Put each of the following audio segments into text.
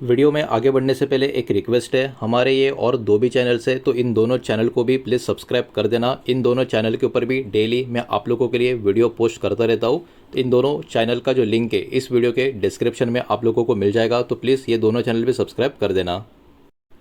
Video में आगे बढ़ने से पहले एक रिक्वेस्ट है, हमारे ये और दो भी चैनल्स है तो इन दोनों चैनल को भी प्लीज़ सब्सक्राइब कर देना। इन दोनों चैनल के ऊपर भी डेली मैं आप लोगों के लिए वीडियो पोस्ट करता रहता हूँ। तो इन दोनों चैनल का जो लिंक है इस वीडियो के डिस्क्रिप्शन में आप लोगों को मिल जाएगा, तो प्लीज़ ये दोनों चैनल भी सब्सक्राइब कर देना।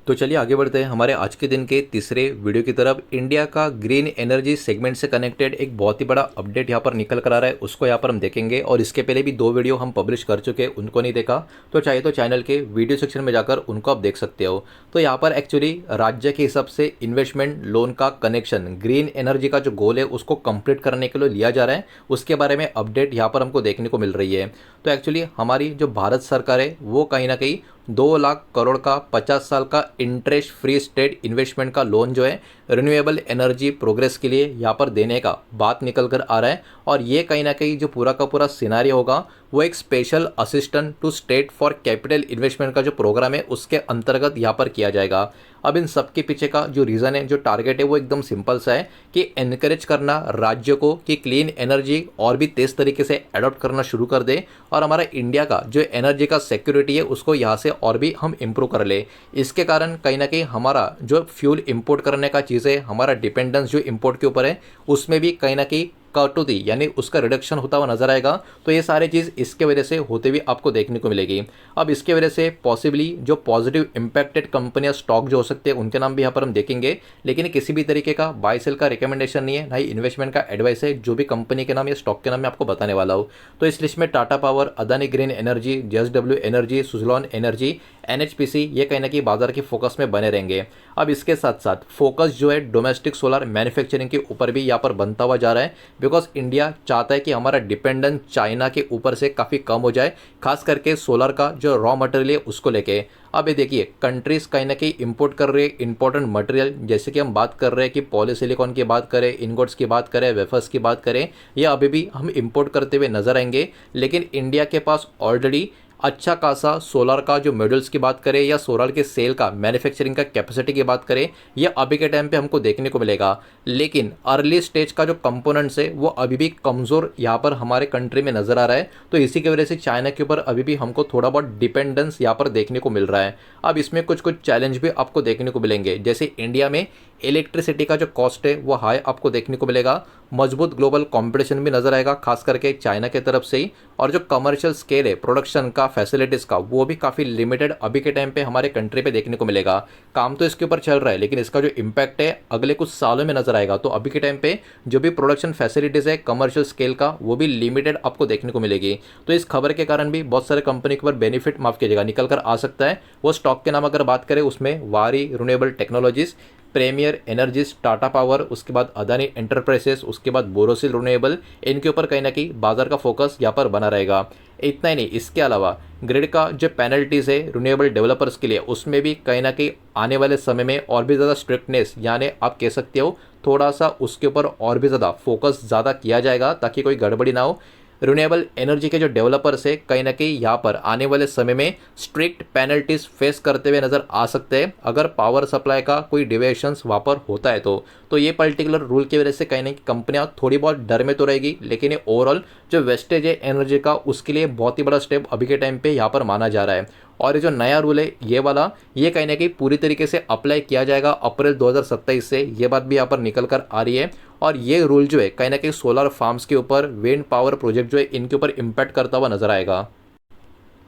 तो चलिए आगे बढ़ते हैं हमारे आज के दिन के तीसरे वीडियो की तरफ। इंडिया का ग्रीन एनर्जी सेगमेंट से कनेक्टेड एक बहुत ही बड़ा अपडेट यहाँ पर निकल कर आ रहा है, उसको यहाँ पर हम देखेंगे। और इसके पहले भी दो वीडियो हम पब्लिश कर चुके हैं, उनको नहीं देखा तो चाहिए तो चैनल के वीडियो सेक्शन में जाकर उनको आप देख सकते हो। तो यहाँ पर एक्चुअली राज्य के हिसाब से इन्वेस्टमेंट लोन का कनेक्शन ग्रीन एनर्जी का जो गोल है उसको कंप्लीट करने के लिए लिया जा रहा है, उसके बारे में अपडेट यहाँ पर हमको देखने को मिल रही है। तो एक्चुअली हमारी जो भारत सरकार है वो कहीं ना कहीं 2 लाख करोड़ का 50 साल का इंटरेस्ट फ्री स्टेट इन्वेस्टमेंट का लोन जो है रिन्यूएबल एनर्जी प्रोग्रेस के लिए यहाँ पर देने का बात निकल कर आ रहा है। और ये कहीं ना कहीं जो पूरा का पूरा सिनारियो होगा वो एक special assistant to state for capital investment का जो प्रोग्राम है उसके अंतर्गत यहाँ पर किया जाएगा। अब इन सब के पीछे का जो रीज़न है, जो टारगेट है वो एकदम सिंपल सा है कि एनकरेज करना राज्यों को कि क्लीन एनर्जी और भी तेज़ तरीके से अडॉप्ट करना शुरू कर दे और हमारा इंडिया का जो एनर्जी का सिक्योरिटी है उसको यहाँ से और भी हम इम्प्रूव कर ले। इसके कारण कहीं ना कहीं हमारा जो फ्यूल इंपोर्ट करने का चीज़ है, हमारा डिपेंडेंस जो इंपोर्ट के ऊपर है उसमें भी कहीं ना कहीं कटौती यानी उसका रिडक्शन होता हुआ नजर आएगा। तो ये सारी चीज़ इसके वजह से होते हुए आपको देखने को मिलेगी। अब इसके वजह से पॉसिबली जो पॉजिटिव इंपैक्टेड कंपनियां स्टॉक जो हो सकते हैं उनके नाम भी यहाँ पर हम देखेंगे, लेकिन किसी भी तरीके का बाय सेल का रिकमेंडेशन नहीं है, ना ही इन्वेस्टमेंट का एडवाइस है। जो भी कंपनी के नाम या स्टॉक के नाम मैं आपको बताने वाला हूँ। तो इस लिस्ट में Tata power, Adani green energy, JSW energy, Suzlon energy, NHPC ये कहीं ना कहीं बाजार के फोकस में बने रहेंगे। अब इसके साथ साथ फोकस जो है डोमेस्टिक सोलर मैन्युफैक्चरिंग के ऊपर भी यहाँ पर बनता हुआ जा रहा है, बिकॉज इंडिया चाहता है कि हमारा डिपेंडेंस चाइना के ऊपर से काफ़ी कम हो जाए, खास करके सोलर का जो रॉ मटेरियल है उसको लेके। अब ये देखिए कंट्रीज कहीं ना कहीं इंपोर्ट कर रहे हैं इंपॉर्टेंट मटेरियल, जैसे कि हम बात कर रहे हैं कि पॉलीसिलिकॉन की बात करें, इनगोट्स की बात करें, वेफर्स की बात करें, ये अभी भी हम इंपोर्ट करते हुए नजर आएंगे। लेकिन इंडिया के पास ऑलरेडी अच्छा खासा सोलर का जो मॉड्यूल्स की बात करें या सोलर के सेल का मैन्युफैक्चरिंग का कैपेसिटी की बात करें, ये अभी के टाइम पे हमको देखने को मिलेगा। लेकिन अर्ली स्टेज का जो कंपोनेंट्स है वो अभी भी कमज़ोर यहाँ पर हमारे कंट्री में नज़र आ रहा है। तो इसी की वजह से चाइना के ऊपर अभी भी हमको थोड़ा बहुत डिपेंडेंस यहाँ पर देखने को मिल रहा है। अब इसमें कुछ कुछ चैलेंज भी आपको देखने को मिलेंगे, जैसे इंडिया में इलेक्ट्रिसिटी का जो कॉस्ट है वो हाई आपको देखने को मिलेगा। मजबूत ग्लोबल कंपटीशन भी नजर आएगा, खास करके चाइना की तरफ से ही। और जो कमर्शियल स्केल है प्रोडक्शन का, फैसिलिटीज़ का, वो भी काफ़ी लिमिटेड अभी के टाइम पे हमारे कंट्री पे देखने को मिलेगा। काम तो इसके ऊपर चल रहा है, लेकिन इसका जो इम्पैक्ट है अगले कुछ सालों में नजर आएगा। तो अभी के टाइम पे जो भी प्रोडक्शन फैसिलिटीज़ है कमर्शियल स्केल का वो भी लिमिटेड आपको देखने को मिलेगी। तो इस खबर के कारण भी बहुत सारे कंपनी के ऊपर बेनिफिट माफ कीजिएगा निकल कर आ सकता है। वो स्टॉक के नाम अगर बात करें उसमें Waaree Renewable Technologies, Premier Energies, Tata Power, उसके बाद अदानी एंटरप्राइजेस, उसके बाद बोरोसिल रिन्यूएबल, इनके ऊपर कहीं ना कहीं बाजार का फोकस यहाँ पर बना रहेगा। इतना ही नहीं, इसके अलावा ग्रिड का जो पेनल्टीज़ है रिन्यूएबल डेवलपर्स के लिए उसमें भी कहीं ना कहीं आने वाले समय में और भी ज़्यादा स्ट्रिक्टनेस यानी आप कह सकते हो थोड़ा सा उसके ऊपर और भी ज़्यादा फोकस ज़्यादा किया जाएगा ताकि कोई गड़बड़ी ना हो। रिन्यूएबल एनर्जी के जो डेवलपर्स है कहीं ना कहीं यहाँ पर आने वाले समय में स्ट्रिक्ट पेनल्टीज फेस करते हुए नजर आ सकते हैं अगर पावर सप्लाई का कोई डिविएशंस वहाँ पर होता है तो ये पर्टिकुलर रूल की वजह से कहीं ना कहीं कंपनियां थोड़ी बहुत डर में तो रहेगी, लेकिन ये ओवरऑल जो वेस्टेज है एनर्जी का उसके लिए बहुत ही बड़ा स्टेप अभी के टाइम पे यहाँ पर माना जा रहा है। और ये जो नया रूल है ये वाला, ये कहीं ना कहीं पूरी तरीके से अप्लाई किया जाएगा अप्रैल 2027 से, ये बात भी यहाँ पर निकल कर आ रही है। और ये रूल जो है कहीं ना कहीं सोलर फार्म्स के ऊपर, विंड पावर प्रोजेक्ट जो है इनके ऊपर इम्पैक्ट करता हुआ नजर आएगा।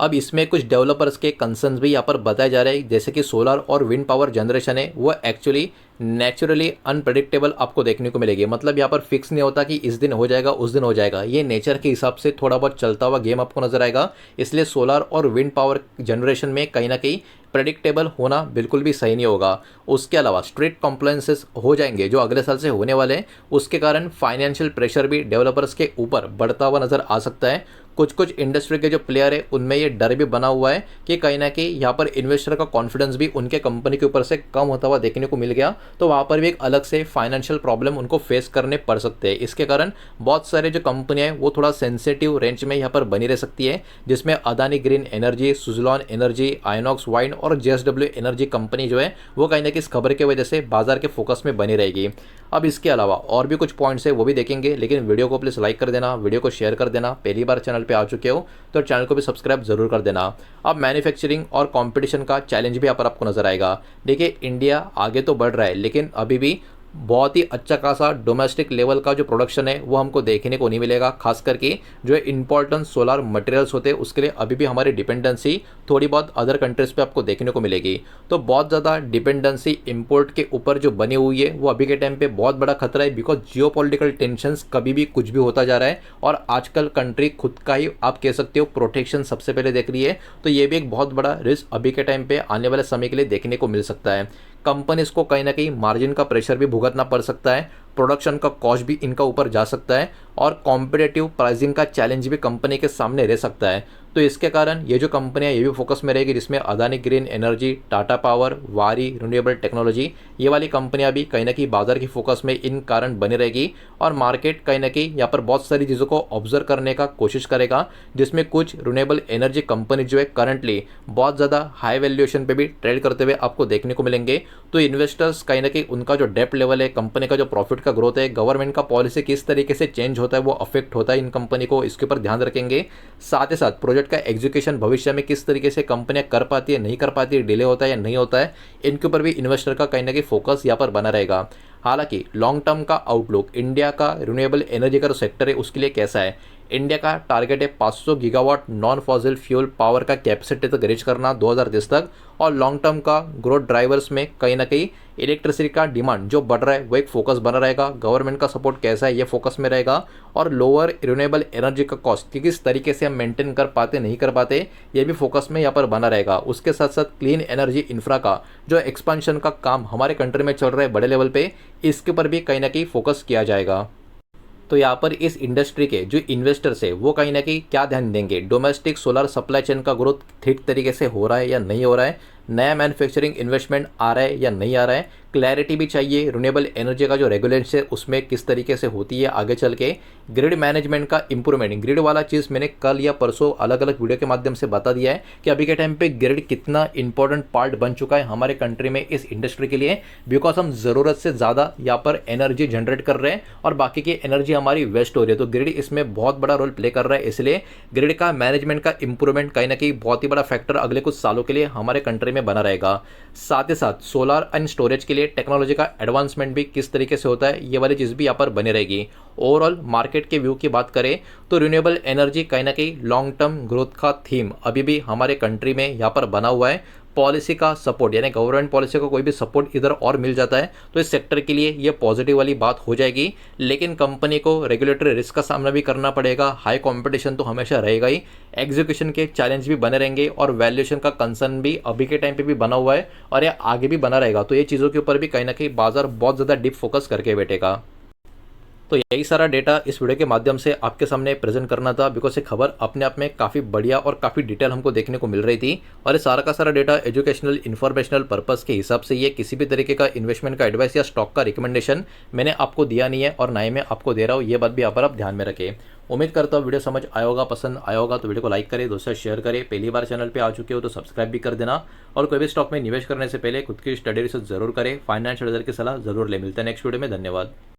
अब इसमें कुछ डेवलपर्स के कंसर्न्स भी यहाँ पर बताए जा रहे हैं, जैसे कि सोलर और विंड पावर जनरेशन है वो एक्चुअली नेचुरली अनप्रेडिक्टेबल आपको देखने को मिलेगी। मतलब यहाँ पर फिक्स नहीं होता कि इस दिन हो जाएगा उस दिन हो जाएगा, ये नेचर के हिसाब से थोड़ा बहुत चलता हुआ गेम आपको नजर आएगा। इसलिए सोलर और विंड पावर जनरेशन में कहीं ना कहीं प्रेडिक्टेबल होना बिल्कुल भी सही नहीं होगा। उसके अलावा स्ट्रिक्ट कॉम्प्लायंसेस हो जाएंगे जो अगले साल से होने वाले हैं, उसके कारण फाइनेंशियल प्रेशर भी डेवलपर्स के ऊपर बढ़ता हुआ नजर आ सकता है। कुछ कुछ इंडस्ट्री के जो प्लेयर है उनमें ये डर भी बना हुआ है कि कहीं ना कहीं यहाँ पर इन्वेस्टर का कॉन्फिडेंस भी उनके कंपनी के ऊपर से कम होता हुआ देखने को मिल गया, तो वहाँ पर भी एक अलग से फाइनेंशियल प्रॉब्लम उनको फेस करने पड़ सकते हैं। इसके कारण बहुत सारे जो कंपनियां हैं वो थोड़ा सेंसिटिव रेंज में यहाँ पर बनी रह सकती है, जिसमें Adani green energy, Suzlon energy, Inox wine और जेएसडब्ल्यू एनर्जी कंपनी जो है वो कहीं ना कहीं इस खबर की वजह से बाजार के फोकस में बनी रहेगी। अब इसके अलावा और भी कुछ पॉइंट्स है वो भी देखेंगे, लेकिन वीडियो को प्लीज़ लाइक कर देना, वीडियो को शेयर कर देना, पहली बार चैनल पे आ चुके हो तो चैनल को भी सब्सक्राइब जरूर कर देना। अब मैन्युफैक्चरिंग और कंपटीशन का चैलेंज भी यहाँ पर आपको नजर आएगा। देखिए इंडिया आगे तो बढ़ रहा है लेकिन अभी भी बहुत ही अच्छा खासा डोमेस्टिक लेवल का जो प्रोडक्शन है वो हमको देखने को नहीं मिलेगा। खास करके जो इंपॉर्टेंट सोलर मटेरियल्स होते हैं उसके लिए अभी भी हमारी डिपेंडेंसी थोड़ी बहुत अदर कंट्रीज़ पे आपको देखने को मिलेगी। तो बहुत ज़्यादा डिपेंडेंसी इंपोर्ट के ऊपर जो बनी हुई है वो अभी के टाइम पे बहुत बड़ा खतरा है, बिकॉज जियोपॉलिटिकल टेंशंस कभी भी कुछ भी होता जा रहा है और आजकल कंट्री खुद का ही आप कह सकते हो प्रोटेक्शन सबसे पहले देख रही है। तो ये भी एक बहुत बड़ा रिस्क अभी के टाइम पे आने वाले समय के लिए देखने को मिल सकता है। कंपनीज को कहीं ना कहीं मार्जिन का प्रेशर भी भुगतना पड़ सकता है, प्रोडक्शन का कॉस्ट भी इनका ऊपर जा सकता है और कॉम्पिटिटिव प्राइसिंग का चैलेंज भी कंपनी के सामने रह सकता है। तो इसके कारण ये जो कंपनियां ये भी फोकस में रहेगी, जिसमें Adani green energy, Tata power, वारी रिन्यूएबल टेक्नोलॉजी, ये वाली कंपनियां भी कहीं ना कहीं बाजार की फोकस में इन कारण बनी रहेगी और मार्केट कहीं ना कहीं यहाँ पर बहुत सारी चीज़ों को ऑब्जर्व करने का कोशिश करेगा, जिसमें कुछ रिन्यूएबल एनर्जी कंपनी जो है करंटली बहुत ज़्यादा हाई वैल्यूएशन पे भी ट्रेड करते हुए आपको देखने को मिलेंगे। तो इन्वेस्टर्स कहीं ना कहीं उनका जो डेप्थ लेवल है, कंपनी का जो प्रॉफिट का ग्रोथ है, गवर्नमेंट का पॉलिसी किस तरीके से चेंज होता है वो अफेक्ट होता है इन कंपनी को, इसके ऊपर ध्यान रखेंगे। साथ ही साथ प्रोजेक्ट का एग्जीक्यूशन भविष्य में किस तरीके से कंपनियां कर पाती है, नहीं कर पाती है, डिले होता है या नहीं होता है, इनके ऊपर भी इन्वेस्टर का कहीं ना कहीं फोकस यहाँ पर बना रहेगा। हालांकि लॉन्ग टर्म का आउटलुक इंडिया का रिन्यूएबल एनर्जी का जो सेक्टर है उसके लिए कैसा है, इंडिया का टारगेट है 500 gigawatt non fossil fuel power का कैपेसिटी तक रीच करना 2030 तक। और लॉन्ग टर्म का ग्रोथ ड्राइवर्स में कहीं ना कहीं इलेक्ट्रिसिटी का डिमांड जो बढ़ रहा है वो एक फोकस बना रहेगा। गवर्नमेंट का सपोर्ट कैसा है ये फोकस में रहेगा और लोअर रिन्यूएबल एनर्जी का कॉस्ट किस तरीके से हम मेंटेन कर पाते नहीं कर पाते ये भी फोकस में यहाँ पर बना रहेगा। उसके साथ साथ क्लीन एनर्जी इंफ्रा का जो एक्सपांशन का काम हमारे कंट्री में चल रहा है बड़े लेवल पे, इसके ऊपर भी कहीं ना कहीं फोकस किया जाएगा। तो यहाँ पर इस इंडस्ट्री के जो इन्वेस्टर्स है वो कहीं ना कहीं क्या ध्यान देंगे, डोमेस्टिक सोलर सप्लाई चेन का ग्रोथ ठीक तरीके से हो रहा है या नहीं हो रहा है, नया मैन्युफैक्चरिंग इन्वेस्टमेंट आ रहा है या नहीं आ रहा है, क्लैरिटी भी चाहिए रिन्यूएबल एनर्जी का जो रेगुलेशन है उसमें किस तरीके से होती है आगे चल के, ग्रिड मैनेजमेंट का इंप्रूवमेंट। ग्रिड वाला चीज़ मैंने कल या परसों अलग अलग वीडियो के माध्यम से बता दिया है कि अभी के टाइम पे ग्रिड कितना इंपॉर्टेंट पार्ट बन चुका है हमारे कंट्री में इस इंडस्ट्री के लिए, बिकॉज हम ज़रूरत से ज़्यादा यहाँ पर एनर्जी जनरेट कर रहे हैं और बाकी की एनर्जी हमारी वेस्ट हो रही है। तो ग्रिड इसमें बहुत बड़ा रोल प्ले कर रहा है, इसलिए ग्रिड का मैनेजमेंट का इंप्रूवमेंट कहीं ना कहीं बहुत ही बड़ा फैक्टर अगले कुछ सालों के लिए हमारे कंट्री में बना रहेगा। साथ ही साथ सोलर एंड स्टोरेज के लिए टेक्नोलॉजी का एडवांसमेंट भी किस तरीके से होता है ये वाली चीज़ भी यहाँ पर बनी रहेगी। ओवरऑल मार्केट के व्यू की बात करें तो रिन्यूएबल एनर्जी कहीं ना कहीं लॉन्ग टर्म ग्रोथ का थीम अभी भी हमारे कंट्री में यहाँ पर बना हुआ है। पॉलिसी का सपोर्ट यानी गवर्नमेंट पॉलिसी का कोई भी सपोर्ट इधर और मिल जाता है तो इस सेक्टर के लिए ये पॉजिटिव वाली बात हो जाएगी। लेकिन कंपनी को रेगुलेटरी रिस्क का सामना भी करना पड़ेगा, हाई कंपटीशन तो हमेशा रहेगा ही, एग्जीक्यूशन के चैलेंज भी बने रहेंगे और वैल्यूएशन का कंसर्न भी अभी के टाइम पे भी बना हुआ है और ये आगे भी बना रहेगा। तो ये चीज़ों के ऊपर भी कहीं ना कहीं बाजार बहुत ज़्यादा डीप फोकस करके बैठेगा। तो यही सारा डेटा इस वीडियो के माध्यम से आपके सामने प्रेजेंट करना था, बिकॉज ये खबर अपने आप में काफ़ी बढ़िया और काफ़ी डिटेल हमको देखने को मिल रही थी और ये सारा का सारा डेटा एजुकेशनल इन्फॉर्मेशनल पर्पस के हिसाब से ये किसी भी तरीके का इन्वेस्टमेंट का एडवाइस या स्टॉक का रिकमेंडेशन मैंने आपको दिया नहीं है और ना ही मैं आपको दे रहा हूँ, ये बात भी यहाँ पर आप ध्यान में रखें। उम्मीद करता हूँ वीडियो समझ आया होगा, पसंद आया होगा तो वीडियो को लाइक करें, दोस्तों शेयर करें, पहली बार चैनल पे आ चुके हो तो सब्सक्राइब भी कर देना और कोई भी स्टॉक में निवेश करने से पहले खुद की स्टडी रिसर्च जरूर करें, फाइनेंशियल एडवाइजर की सलाह जरूर ले। मिलते हैं नेक्स्ट वीडियो में, धन्यवाद।